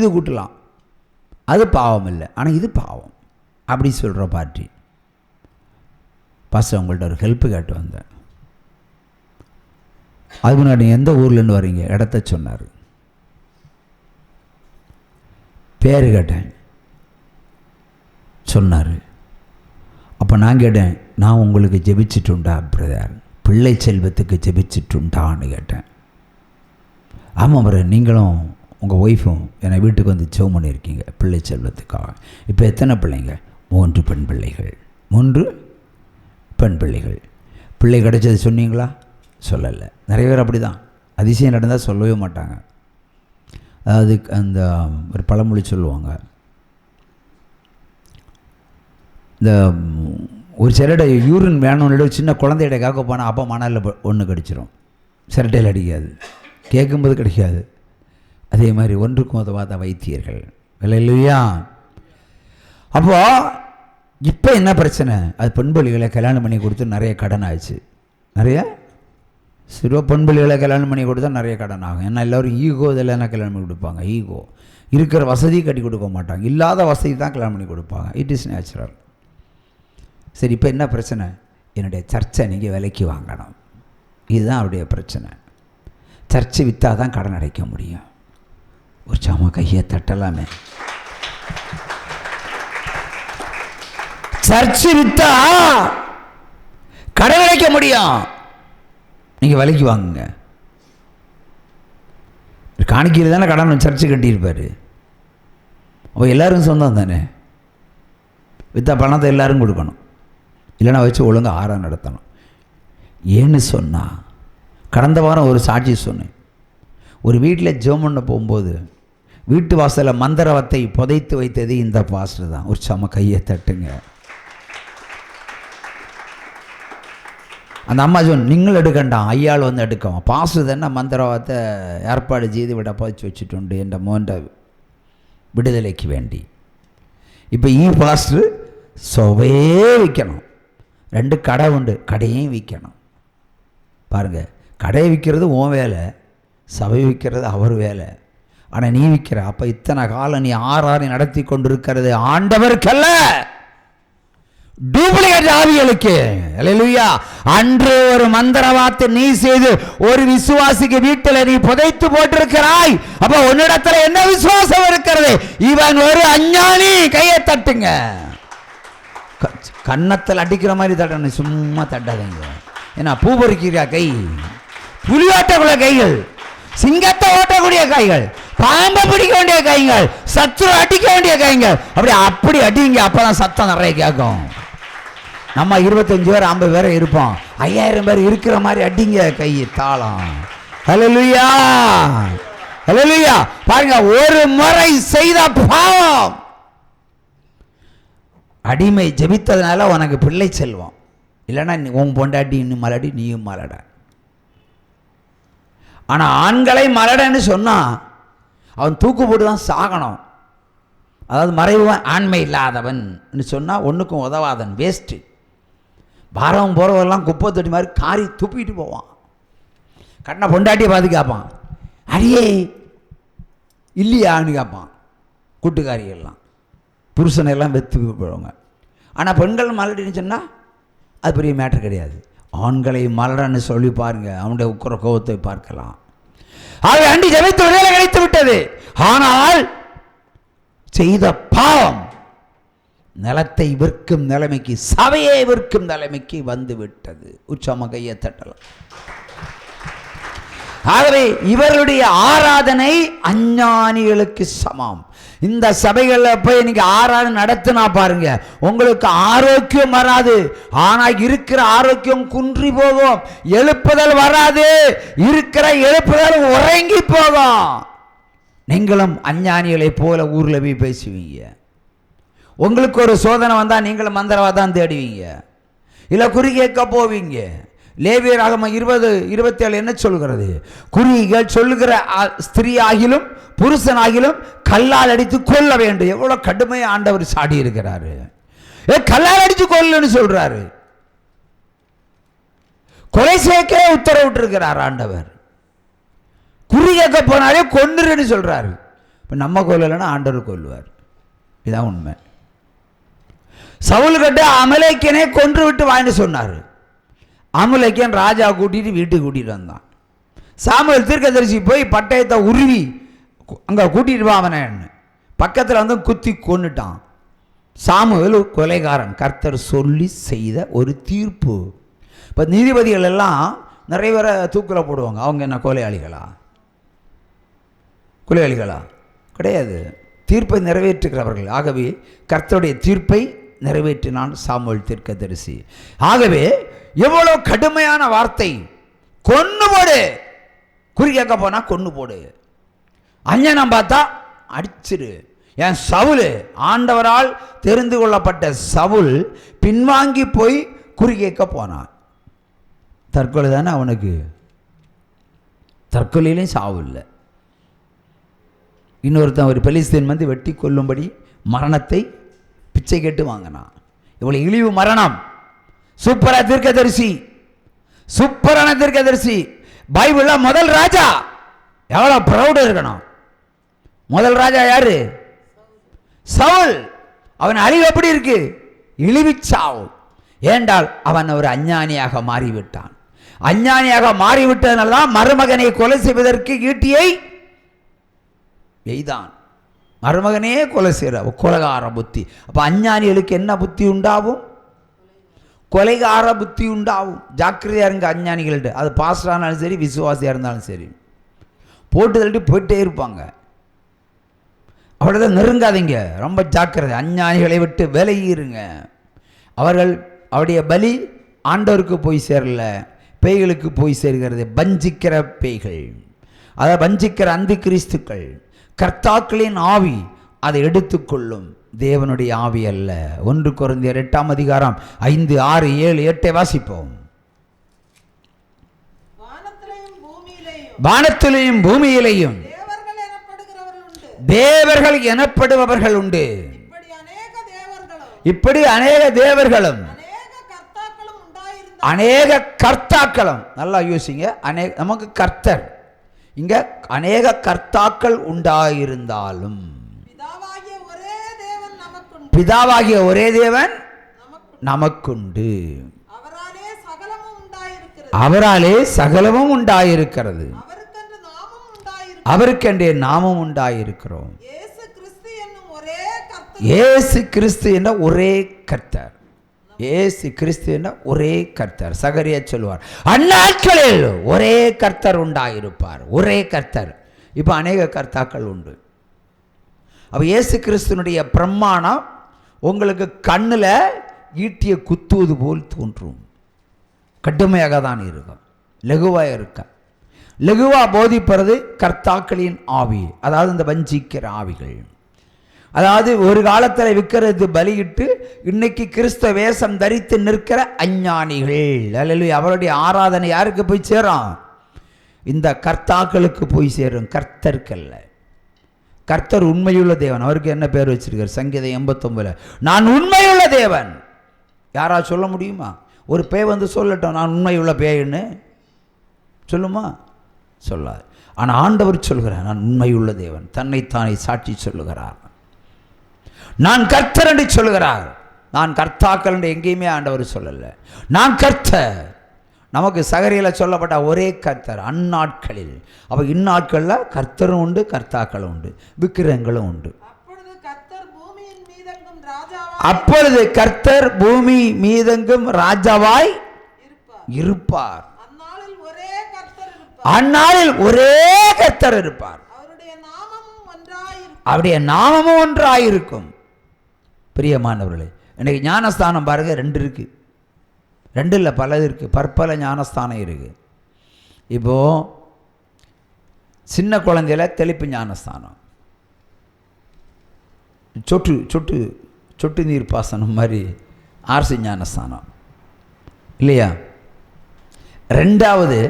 இது கூட்டலாம், அது பாவம் இல்லை. ஆனால் இது பாவம் அப்படி சொல்கிற பார்ட்டி. பாஸ்டர் உங்கள்கிட்ட ஒரு ஹெல்ப்பு கேட்டு வந்தேன். அதுக்கு முன்னாடி எந்த ஊர்லேருந்து வரீங்க? இடத்த சொன்னார். பேர் கேட்டேன், சொன்னார். அப்போ நான் கேட்டேன், நான் உங்களுக்கு ஜெபிச்சிட்டுண்டா பிரதர், பிள்ளை செல்வத்துக்கு ஜெபிச்சிட்டுண்டான்னு கேட்டேன். ஆமாம் பிரதர், நீங்களும் உங்கள் ஒய்ஃபும் என்னை வீட்டுக்கு வந்து ஜெபம் பண்ணியிருக்கீங்க பிள்ளை செல்வத்துக்காக. இப்போ எத்தனை பிள்ளைங்க? 3 பெண் பிள்ளைகள். 3 பெண் பிள்ளைகள். பிள்ளை கிடைச்சது சொன்னீங்களா? சொல்லலை. நிறைய பேர் அப்படி தான், அதிசயம் நடந்தால் சொல்லவே மாட்டாங்க. அதாவது அந்த ஒரு பழமொழி சொல்லுவாங்க, இந்த ஒரு சிலட யூரின் வேணும்னு சின்ன குழந்தையிட காக்க போனால் அப்போ மணலில் ஒன்று கடிச்சிடும், சிரட்டையில் அடிக்காது, கேட்கும்போது கிடைக்காது. அதே மாதிரி ஒன்றுக்கும் உதவாத வைத்தியர்கள் இல்லையா? அப்போது இப்போ என்ன பிரச்சனை? அது பெண்பள்ளிகளை கல்யாணம் பண்ணி கொடுத்து நிறைய கடன் ஆச்சு. நிறைய சிறுவ பெண்பள்ளிகளை கல்யாணம் பண்ணி கொடுத்தா நிறைய கடன் ஆகும். ஏன்னா எல்லோரும் ஈகோ இதெல்லாம் கல்யாணம் பண்ணி கொடுப்பாங்க. ஈகோ இருக்கிற வசதி கட்டி கொடுக்க மாட்டாங்க, இல்லாத வசதி தான் கல்யாணம் பண்ணி கொடுப்பாங்க. It is natural. சரி, இப்போ என்ன பிரச்சனை? என்னுடைய சர்ச்சை நீங்கள் விலைக்கு வாங்கணும், இதுதான் அவருடைய பிரச்சனை. சர்ச்சை விற்றா தான் கடன் அடைக்க முடியும். ஒரு சாமா கையை தட்டலாமே. சர்ச்சை விற்றா கடன் அடைக்க முடியும். நீங்கள் விலைக்கு வாங்குங்க. காணிக்கையில் தானே கடன் சர்ச்சை கட்டியிருப்பார். அப்போ எல்லோரும் சொந்தம் தானே, விற்றா பணத்தை எல்லோரும் கொடுக்கணும், இல்லைன்னா வச்சு ஒழுங்காக ஆராதனை நடத்தணும். ஏன்னு சொன்னால், கடந்த வாரம் ஒரு சாட்சி சொன்னேன். ஒரு வீட்டில் ஜெபம் பண்ண போகும்போது வீட்டு வாசலில் மந்திரவத்தை புதைத்து வைத்தது இந்த பாஸ்டர் தான். ஒரு சம கையை தட்டுங்க. அந்த அம்மா சொன்ன, நீங்கள் எடுக்கண்டாம், ஐயாள் வந்து எடுக்கவும். பாஸ்டர் தானே மந்திரவாதத்தை ஏற்பாடு செய்து விட புதைச்சி வச்சுட்டு என்ற மோன்ற விடுதலைக்கு வேண்டி. இப்போ பாஸ்டர் சபையே விற்கணும். 2 கடை உண்டு, கடையும் விற்கணும். பாருங்கள், கடையை விற்கிறது உன் வேலை, சபை விற்கிறது அவர் வேலை. ஆனால் நீ விற்கிற. அப்போ இத்தனை காலம் நீ ஆறாறு நடத்தி கொண்டிருக்கிறது ஆண்டவருக்கல்ல, டூப்ளிகேட் ஆவிகளுக்கு. அல்லேலூயா. அன்று ஒரு மந்திரவாதத்தை நீ செய்து ஒரு விசுவாசிக்கு வீட்டில் நீ புதைத்து போட்டிருக்கிறாய். அப்போ உன்னிடத்துல என்ன விசுவாசம் இருக்கிறது? இவன் ஒரு அஞ்ஞானி. கையை தட்டுங்க. கன்னத்தில் அடிக்கிற மாதிரி தட்டணும், சும்மா தட்டாதீங்க. ஏன்னா பூ பொறிக்கிற கை, புலி ஓட்டக்கூடிய கைகள், சிங்கத்தை ஓட்டக்கூடிய கைகள், பாம்பை பிடிக்க வேண்டிய கைகள், சத்துரு அடிக்க வேண்டிய கைகள். அப்படி அடிங்க, அப்பதான் சத்தம் நிறைய கேட்கும். நம்ம 25 பேர் 50 பேர் இருப்போம், 5000 பேர் இருக்கிற மாதிரி அடிங்க கை தாளம். ஹல்லேலூயா, ஹல்லேலூயா. பாருங்க, ஒரு முறை செய்த பாவம் அடிமை ஜெபித்ததுனால உனக்கு பிள்ளை செல்வம், இல்லைன்னா உன் பொண்டாட்டி இன்னும் மலடி, நீயும் மலட. ஆனால் ஆண்களை மலடன்னு சொன்னால் அவன் தூக்கு போட்டு தான் சாகணும். அதாவது மறைவன் ஆண்மை இல்லாதவன் சொன்னால் ஒன்றுக்கும் உதவாதன், வேஸ்ட்டு. பாரம் போகிறவெல்லாம் குப்பை தொட்டி மாதிரி காரி துப்பிட்டு போவான். கண்ணை பொண்டாட்டியை பார்த்து கேட்பான், அடியே இல்லையான்னு கேட்பான். கூட்டுக்காரியெல்லாம் புருஷனையெல்லாம் வெத்து போடுவாங்க. ஆனால் பெண்கள் மலடின்னு சொன்னால் அது பெரிய மேட்டர் கிடையாது. ஆண்களை மலடன்னு சொல்லி பாருங்க, அவனுடைய உக்கிர கோபத்தை பார்க்கலாம். ஆகவே அண்டி ஜெபித்து விடுதலை கிடைத்து விட்டது. ஆனால் செய்த பாவம் நிலத்தை விற்கும் நிலைமைக்கு, சபையை விற்கும் நிலைமைக்கு வந்து விட்டது. உச்சம கையை தட்டலாம். ஆகவே இவர்களுடைய ஆராதனை அஞ்ஞானிகளுக்கு சமம். இந்த சபைகளில் போய் நீங்க ஆராதனை நடத்தினா பாருங்க, உங்களுக்கு ஆரோக்கியம் வராது. ஆனால் இருக்கிற ஆரோக்கியம் குன்றி போகும். எழுப்புதல் வராது, இருக்கிற எழுப்புதல் உறங்கி போகும். நீங்களும் அஞ்ஞானிகளை போல ஊரில் போய் பேசுவீங்க. உங்களுக்கு ஒரு சோதனை வந்தால் நீங்களும் மந்திரவாதான் தேடுவீங்க, இல்லை குறி கேட்க போவீங்க. லேவியராகமம் 20:27 என்ன சொல்கிறது? குறிகள் சொல்லுகிற ஸ்திரீ ஆகிலும் புருஷனாகிலும் கல்லால் அடித்து கொல்ல வேண்டும். எவ்வளவு கடுமையா ஆண்டவர் சாடி இருக்கிறாரு. கல்லால் அடித்து கொல்லுன்னு சொல்றாரு. கொலை சேர்க்க உத்தரவிட்டு இருக்கிறார் ஆண்டவர். குறி கேட்க போனாலே கொன்னுருன்னு சொல்றாரு. இப்போ நம்ம கொல்லலைன்னா ஆண்டவர் கொல்லுவார். இதுதான் உண்மை. சவுல் கிட்ட அமலேக்கனே கொன்று விட்டு வாங்கிட்டு சொன்னார். அமலேக்கன் ராஜா கூட்டிட்டு வீட்டுக்கு கூட்டிகிட்டு வந்தான். சாமுவேல் தீர்க்கதரிசி போய் பட்டயத்தை உருவி அங்கே கூட்டிகிட்டு வா அவனை பக்கத்தில் வந்து குத்தி கொன்னுட்டான். சாமுவேல் கொலைகாரன். கர்த்தர் சொல்லி செய்த ஒரு தீர்ப்பு. இப்போ நீதிபதிகள் எல்லாம் நிறைய பேரை தூக்கில் போடுவாங்க. அவங்க என்ன கொலையாளிகளா? கொலையாளிகளா? கிடையாது. தீர்ப்பை நிறைவேற்றுகிறவர்கள். ஆகவே கர்த்தருடைய தீர்ப்பை நிறைவேற்றினான் சாமுவேல் தீர்க்கதரிசி. ஆகவே எவ்வளோ கடுமையான வார்த்தை! கொன்னு போடு. குறி கேட்க போனா கொன்னு போடு. அஞ்சனம் பார்த்தா அடிச்சிரு. என் சவுல், ஆண்டவரால் தெரிந்து கொள்ளப்பட்ட சவுல் பின்வாங்கி போய் குறி கேட்க போனான். தற்கொலை தானே அவனுக்கு. தற்கொலையிலையும் சாவு இல்லை. இன்னொருத்தன் ஒரு பெலிஸ்தீன் வந்து வெட்டி கொல்லும்படி மரணத்தை பிச்சை கேட்டு வாங்கினான். இவ்வளவு இழிவு மரணம். சூப்பரா தீர்க்கதரிசி, சூப்பரான தீர்க்கதரிசி. பைபிள்ல முதல் ராஜா. எவ்வளவு ப்ரௌட் இருக்கணும். முதல் ராஜா யாரு? சவுல். அவன் அறிவு எப்படி இருக்கு? இழிவுச்சாவு. ஏண்டால் அவன் ஒரு அஞ்ஞானியாக மாறிவிட்டான். அஞ்ஞானியாக மாறிவிட்டதனால மருமகனை கொலை செய்வதற்கு ஈட்டியை எய்தான். மருமகனே கொலை செய்கிற கொலைகார புத்தி. அப்போ அஞ்ஞானிகளுக்கு என்ன புத்தி உண்டாகும்? கொலைகார புத்தி உண்டாகும். ஜாக்கிரதையாக இருங்க அஞ்ஞானிகள்கிட்ட. அது பாஸ்டராக இருந்தாலும் சரி, விசுவாசியாக இருந்தாலும் சரி, போட்டு தள்ளிட்டு போயிட்டே இருப்பாங்க. அவ்வளோதான், நெருங்காதீங்க. ரொம்ப ஜாக்கிரதை. அஞ்ஞானிகளை விட்டு விலகிருங்க. அவர்கள் அவருடைய பலி ஆண்டவருக்கு போய் சேரல, பேய்களுக்கு போய் சேர்கிறது. வஞ்சிக்கிற பேய்கள், அதை வஞ்சிக்கிற அந்தி கிறிஸ்துக்கள். கர்த்தாக்களின் ஆவி அதை எடுத்துக்கொள்ளும், தேவனுடைய ஆவி அல்ல. 1 கொரிந்தியர் 8ஆம் அதிகாரம் 5, 6, 7, 8 வாசிப்போம். வானத்திலேயும் பூமியிலேயும் தேவர்கள் எனப்படுபவர்கள் உண்டு. இப்படி அநேக தேவர்களும் அநேக கர்த்தாக்களும். நல்லா யோசிங்க. நமக்கு கர்த்தர், இங்க அநேக கர்த்தாக்கள் உண்டாயிருந்தாலும் பிதாவாகிய ஒரே தேவன் நமக்குண்டு. அவராலே சகலமும் உண்டாயிருக்கிறது. அவருக்கென்றே நாமும் உண்டாயிருக்கிறோம். இயேசு கிறிஸ்து என்ற ஒரே கர்த்தர். இயேசு கிறிஸ்து என்ற ஒரே கர்த்தர். சகரியா சொல்வார், அந்நாட்களில் ஒரே கர்த்தர் உண்டாயிருப்பார். ஒரே கர்த்தர். இப்போ அநேக கர்த்தாக்கள் உண்டு. அப்போ இயேசு கிறிஸ்துனுடைய பிரமாணம் உங்களுக்கு கண்ணில் ஈட்டிய குத்துவது போல் தோன்றும். கடுமையாக தான் இருக்கும், லகுவாக இருக்க. லகுவா போதிப்பது கர்த்தாக்களின் ஆவி, அதாவது இந்த வஞ்சிக்கிற ஆவிகள். அதாவது ஒரு காலத்தில் விற்கிறது பலியிட்டு இன்னைக்கு கிறிஸ்தவ வேஷம் தரித்து நிற்கிற அஞ்ஞானிகள். அல்லேலூயா. அவருடைய ஆராதனை யாருக்கு போய் சேரும்? இந்த கர்த்தாக்களுக்கு போய் சேரும், கர்த்தர்க்கல்ல. கர்த்தர் உண்மையுள்ள தேவன். அவருக்கு என்ன பேர் வச்சிருக்கார்? சங்கீதம் 89, நான் உண்மையுள்ள தேவன். யாரா சொல்ல முடியுமா? ஒரு பேய் வந்து சொல்லட்டும், நான் உண்மையுள்ள பேய்ன்னு சொல்லுமா? சொல்லாது. ஆனால் ஆண்டவர் சொல்கிறார், நான் உண்மையுள்ள தேவன். தன்னைத்தானே சாட்சி சொல்லுகிறார். நான் கர்த்தர் என்று சொல்லுகிறார். நான் கர்த்தாக்கள் என்று எங்கேயுமே ஆண்டவர் சொல்லலை. நான் கர்த்தர். நமக்கு சகரியில் சொல்லப்பட்ட ஒரே கர்த்தர் அந்நாட்களில். அப்போ இந்நாட்களில் கர்த்தரும் உண்டு, கர்த்தாக்களும் உண்டு, விக்கிரகங்களும் உண்டு. அப்பொழுது கர்த்தர் பூமி மீதெங்கும் ராஜாவாய் இருப்பார். அந்நாளில் ஒரே கர்த்தர் இருப்பார். அவருடைய நாமமும் ஒன்றாயிருக்கும். பிரியமானவர்களே, இன்னைக்கு ஞானஸ்தானம் பாருங்க, 2 இருக்கு. 2 இல்லை, பலது இருக்கு. பற்பல ஞானஸ்தானம் இருக்கு. இப்போ சின்ன குழந்தையில தெளிப்பு ஞானஸ்தானம், சொட்டு சொட்டு சொட்டு நீர் பாசனம் மாதிரி ஆர்சி ஞானஸ்தானம் இல்லையா? 2வது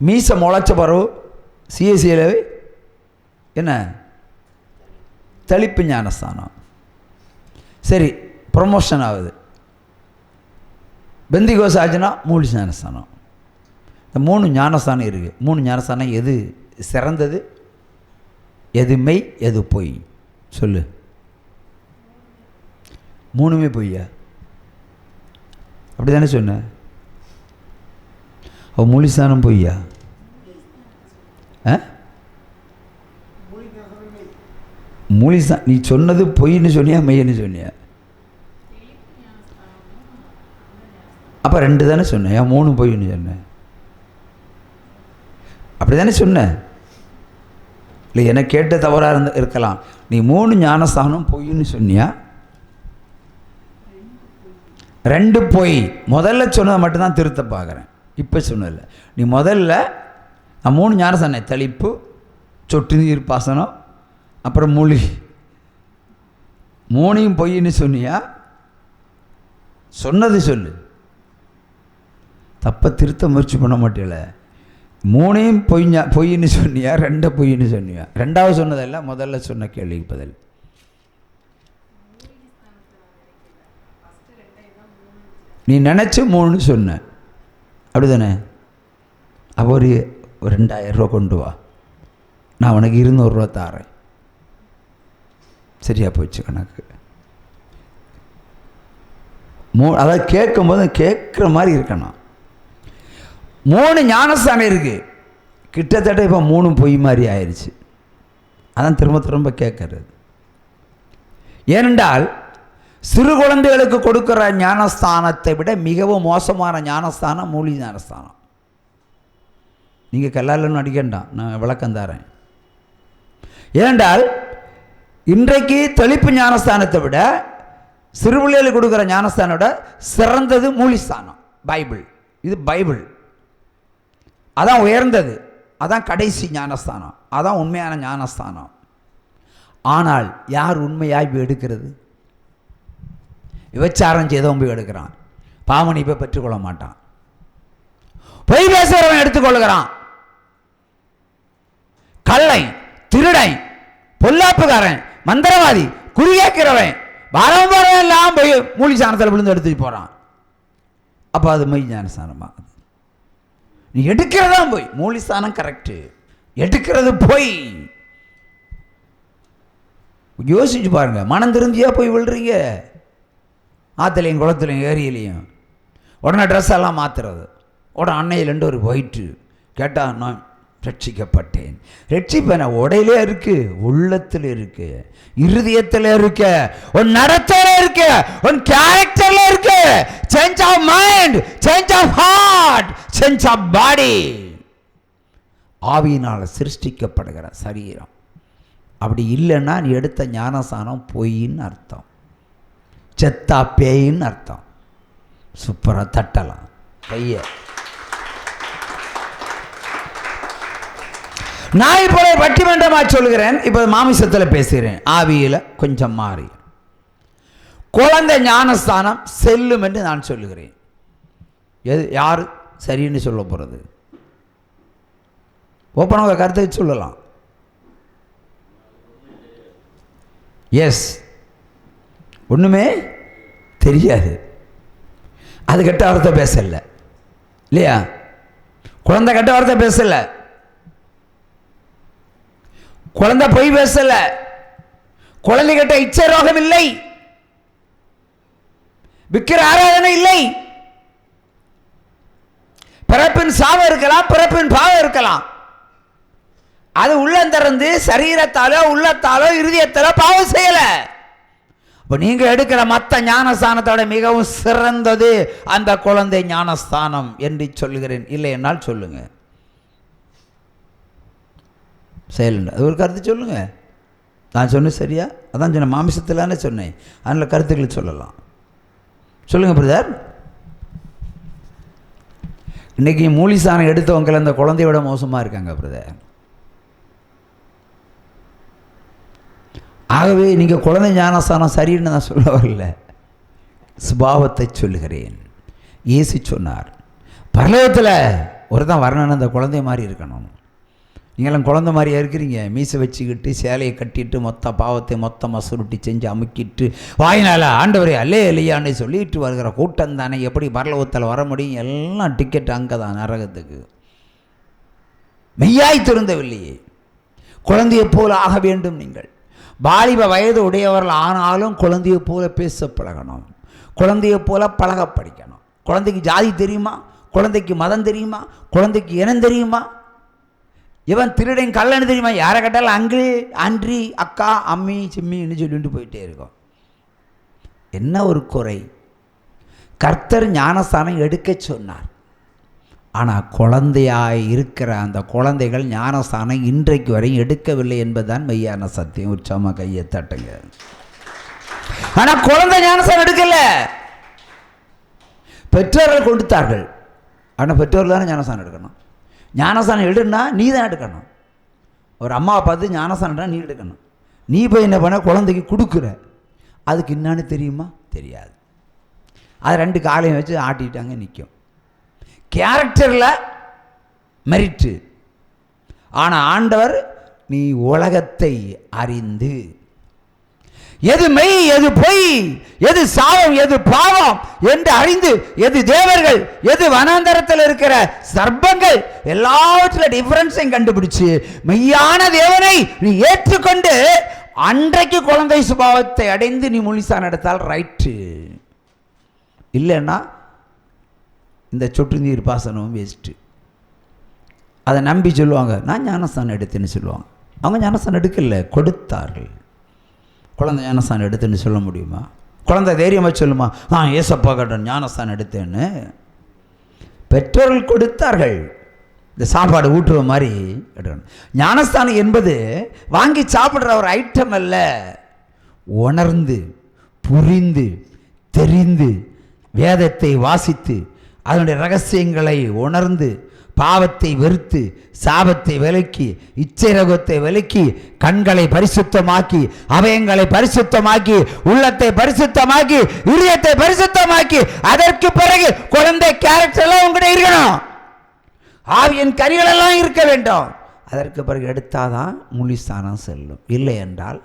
மீச முளைச்ச பறவு சிஎஸ்சியில் என்ன தெளிப்பு ஞானஸ்தானம். சரி, ப்ரொமோஷன் ஆகுது. பெந்திகோஸ் ஆச்சுன்னா மூலி ஞானஸ்தானம். இந்த 3 ஞானஸ்தானம் இருக்குது. 3 ஞானஸ்தானம் எது சிறந்தது? எது மெய் எது பொய் சொல்லு. மூணுமே பொய்யா? அப்படி தானே சொன்ன? மூலிஸ்தானம் பொய்யா? மூலிஸ்தான். நீ சொன்னது பொய்ன்னு சொன்னியா மெய்ன்னு சொன்னியா? அப்போ 2 தானே சொன்னேன், 3 பொய்ன்னு சொன்னேன். அப்படி தானே சொன்னேன்? இல்லை, எனக்கு கேட்ட தவறாக இருக்கலாம். நீ 3 ஞானஸ்தானம் பொய்ன்னு சொன்னியா? 2 பொய். முதல்ல சொன்னதை மட்டும்தான் திருத்த பார்க்குறேன். இப்போ சொன்னதில்லை. நீ முதல்ல நான் 3 ஞானஸ்தானம், தெளிப்பு, சொட்டு நீர் பாசனம், அப்புறம் மூலி, 3ஐயும் பொய்ன்னு சொன்னியா? சொன்னது சொல்லு, தப்பை திருத்த முயற்சி பண்ண மாட்டேல. 3ஐயும் பொய்ன்னு சொன்னியா? 2 பொய்ன்னு சொன்னியா? 2வது சொன்னதல்ல, முதல்ல சொன்ன கேள்விக்கு பதில். நீ நினச்சி 3ன்னு சொன்ன, அப்படி தானே? அப்போ ஒரு 2000 ரூபா கொண்டு வா, நான் உனக்கு 200 ரூபா தாரேன். சரியா போச்சு கணக்கு. அதாவது கேட்கும்போது கேட்குற மாதிரி இருக்கணும். 3 ஞானஸ்தானம் இருக்குது, கிட்டத்தட்ட இப்போ 3 பொய் மாதிரி ஆயிடுச்சு. அதான் திரும்ப திரும்ப கேட்கறது. ஏனென்றால் சிறு குழந்தைகளுக்கு கொடுக்குற ஞானஸ்தானத்தை விட மிகவும் மோசமான ஞானஸ்தானம் மூலி ஞானஸ்தானம். நீங்கள் கல்லாலன்னு அடிக்கண்டாம், நான் விளக்கம் தரேன். ஏனென்றால் இன்றைக்கு தெளிப்பு ஞானஸ்தானத்தை விட சிறு பிள்ளைகளுக்கு கொடுக்குற ஞானஸ்தானத்தை விட சிறந்தது மூலிஸ்தானம், பைபிள். இது பைபிள், அதான் உயர்ந்தது, அதான் கடைசி ஞானஸ்தானம், அதான் உண்மையான ஞானஸ்தானம். ஆனால் யார் உண்மையாக போய் எடுக்கிறது? விபச்சாரம் செய்தவன் போய் எடுக்கிறான், பாவமன்னிப்பை பெற்றுக்கொள்ள மாட்டான். பொய் பேசுகிறவன் எடுத்துக்கொள்கிறான், கள்ளை, திருடை, பொல்லாப்புக்காரன், மந்திரவாதி, குறியாக்கிறவன், பாரம் போறவன் எல்லாம் போய் மூலி சாணத்தில் விழுந்து எடுத்துட்டு போகிறான். அப்போ அது மெய் ஞானஸ்தானமா? நீ எடுக்கிறதா போய். மூலிஸ்தானம் கரெக்டு, எடுக்கிறது போய். யோசிச்சு பாருங்க, மனம் திருந்தியா போய் விழுறீங்க ஆற்றுலையும் குளத்துலையும் ஏரியிலையும். உடனே ட்ரெஸ் எல்லாம் மாற்றுறது, உடனே அன்னையிலேருந்து ஒரு ஒயிட்டு கேட்டால் நான் ரட்சிக்கப்பட்டேன். ரட்சிப்பேன் உடையிலே இருக்கு, உள்ளத்தில் இருக்கு, இருதயத்தில் இருக்கு, உன் நடத்தையில இருக்கு, உன் கேரக்டர்ல இருக்கு. Change of mind, change of heart, change of body. ஆவியினால் சிருஷ்டிக்கப்படுகிற சரீரம். அப்படி இல்லைன்னா நீ எடுத்த ஞானஸ்தானம் பொய்ன்னு அர்த்தம், செத்தா பேயின்னு அர்த்தம். சூப்பராக தட்டலாம் கைய. நான் இப்போ பட்டிமன்றமாக சொல்கிறேன், இப்போ மாமிசத்தில் பேசுகிறேன், ஆவியில் கொஞ்சம் மாறி. குழந்தை ஞானஸ்தானம் செல்லும் என்று நான் சொல்லுகிறேன். எது யார் சரின்னு சொல்ல போகிறது? ஓப்பனாக கருத்தை சொல்லலாம். எஸ், ஒன்றுமே தெரியாது, அது கெட்ட வார்த்தை பேசல இல்லையா? குழந்தை கெட்ட வார்த்தை பேசல, குழந்தை பொய் பேசல, குழந்தை கிட்ட இச்சை ரோகம் இல்லை, விக்கிர ஆராதனை இல்லை. பிறப்பின் சாவு இருக்கலாம், பிறப்பின் பாவம் இருக்கலாம். அது உள்ளந்திறந்து சரீரத்தாலோ உள்ளத்தாலோ இருதயத்தாலோ பாவம் செய்யல. இப்போ நீங்க எடுக்கிற மற்ற ஞானஸ்தானத்தோட மிகவும் சிறந்தது அந்த குழந்தை ஞானஸ்தானம் என்று சொல்லுகிறேன். இல்லை என்னால் சொல்லுங்க, செயல் அது ஒரு கருத்து சொல்லுங்க. நான் சொன்னேன் சரியா? அதான் சொன்னேன், மாமிசத்திலானே சொன்னேன், அதில் கருத்துக்களை சொல்லலாம். சொல்லுங்க பிரதர். இன்னைக்கு மூலிசானம் எடுத்தவங்க அந்த குழந்தையோட மோசமாக இருக்காங்க பிரதர். ஆகவே நீங்கள் குழந்தை ஞானஸ்தானம் சரின்னு நான் சொல்ல வரல, சுபாவத்தை சொல்லுகிறேன். இயேசு சொன்னார், பரலோகத்தில் ஒருத்தன் வரணுன்னு அந்த குழந்தை மாதிரி இருக்கணும். நீங்களும் குழந்தை மாதிரியா இருக்கிறீங்க, மீசை வச்சுக்கிட்டு சேலையை கட்டிட்டு மொத்த பாவத்தை மொத்தமாக சுருட்டி செஞ்சு அமுக்கிட்டு வாயினால் ஆண்டவரே அல்லே இல்லையான்னு சொல்லிட்டு வருகிற கூட்டம் தானே. எப்படி பரலோகத்தில் வர முடியும்? எல்லாம் டிக்கெட் அங்கே தான், நரகத்துக்கு. மெய்யாய் திருந்தவில்லையே, குழந்தையை போல ஆக வேண்டும். நீங்கள் வாலிப வயது உடையவர்கள் ஆனாலும் குழந்தையை போல பேச பழகணும், குழந்தையை போல பழக படிக்கணும். குழந்தைக்கு ஜாதி தெரியுமா? குழந்தைக்கு மதம் தெரியுமா? குழந்தைக்கு இனம் தெரியுமா? இவன் திருடன் கல்லன்னு தெரியுமா? யாரை கேட்டாலும் அங்கிள், ஆண்ட்ரி, அக்கா, அம்மி, சிம்மின்னு சொல்லிட்டு போயிட்டே இருக்கோம். என்ன ஒரு குறை! கர்த்தர் ஞானஸ்தானம் எடுக்க சொன்னார். ஆனால் குழந்தையாய் இருக்கிற அந்த குழந்தைகள் ஞானஸ்தானம் இன்றைக்கு வரையும் எடுக்கவில்லை என்பதுதான் மெய்யான சத்தியம். உற்சாகமாக கையை தட்டுங்க. ஆனால் குழந்தை ஞானஸ்தானம் எடுக்கல. பெற்றோர்கள் கொடுத்தார்கள், ஆனால் பெற்றோர்கள் தானே ஞானஸ்தானம் எடுக்கணும். ஞானஸ்தானம் எடுன்னா நீ தான் எடுக்கணும். ஒரு அம்மாவை பார்த்து ஞானஸ்தானம் நீ எடுக்கணும். நீ போய் என்ன பண்ண குழந்தைக்கு கொடுக்குற, அதுக்கு என்னான்னு தெரியுமா? தெரியாது. அது 2 காலையும் வச்சு ஆட்டிட்டாங்க நிற்கும். கேரக்டரில் மெரிட்டு. ஆனால் ஆண்டவர் நீ உலகத்தை அறிந்து எது மெய் எது பொய், எது சாபம் எது பாவம் என்று அறிந்து, எது தேவர்கள் எது வனாந்தரத்தில் இருக்கிற சர்ப்பங்கள் எல்லாவற்றில் டிஃபரன்ஸையும் கண்டுபிடிச்சு மெய்யான தேவனை நீ ஏற்றுக்கொண்டு அன்றைக்கு குழந்தை சுபாவத்தை அடைந்து நீ முழுசான் எடுத்தால் ரைட்டு. இல்லைன்னா இந்த சொட்டு நீர் பாசனமும் வேஸ்ட்டு. அதை நம்பி சொல்லுவாங்க நான் ஞானஸ்தானம் எடுத்தேன்னு சொல்லுவாங்க. அவங்க ஞானஸ்தானம் எடுக்கல, கொடுத்தார்கள். குழந்தை ஞானஸ்தானம் எடுத்துன்னு சொல்ல முடியுமா? குழந்தை தைரியமாக சொல்லுமா நான் ஏசப்பா கட்டன் ஞானஸ்தானம் எடுத்தேன்னு? பெற்றோர்கள் கொடுத்தார்கள். இந்த சாப்பாடு ஊட்டுற மாதிரி எடுக்கணும். ஞானஸ்தானம் என்பது வாங்கி சாப்பிட்ற ஒரு ஐட்டம் அல்ல. உணர்ந்து புரிந்து தெரிந்து வேதத்தை வாசித்து அதனுடைய ரகசியங்களை உணர்ந்து பாவத்தை வெறுத்து சாபத்தை விலக்கி இச்சைரகத்தை விலக்கி கண்களை பரிசுத்தமாக்கி அவயங்களை பரிசுத்தமாக்கி உள்ளத்தை பரிசுத்தமாக்கி இதயத்தை பரிசுத்தமாக்கி அதற்கு பிறகு குழந்தை கேரக்டர் எல்லாம் உங்ககிட்ட இருக்கணும். ஆவியின் கனிகள் எல்லாம் இருக்க வேண்டும். அதற்கு பிறகு எடுத்தாதான் முழுஸ்தானம் செல்லும். இல்லை என்றால்